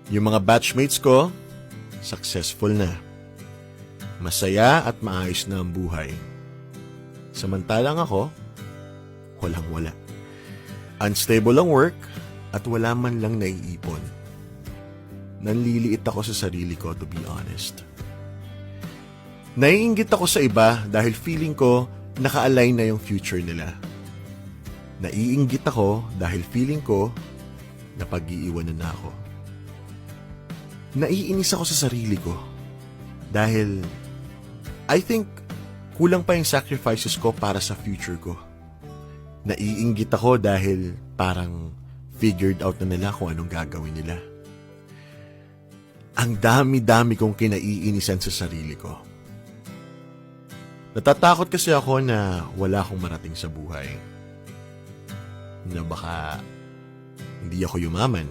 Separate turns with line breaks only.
Yung mga batchmates ko, successful na. Masaya at maayos na ang buhay. Samantalang ako, walang-wala. Unstable ang work at wala man lang naiipon. Nanliliit ako sa sarili ko, to be honest. Naiinggit ako sa iba dahil feeling ko naka-align na yung future nila. Naiinggit ako dahil feeling ko na pag-iiwanan na ako. Naiinis ako sa sarili ko dahil I think kulang pa yung sacrifices ko para sa future ko. Naiinggit ako dahil parang figured out na nila kung anong gagawin nila. Ang dami-dami kong kinaiinisan sa sarili ko. Natatakot kasi ako na wala akong marating sa buhay. Na baka hindi ako yumaman.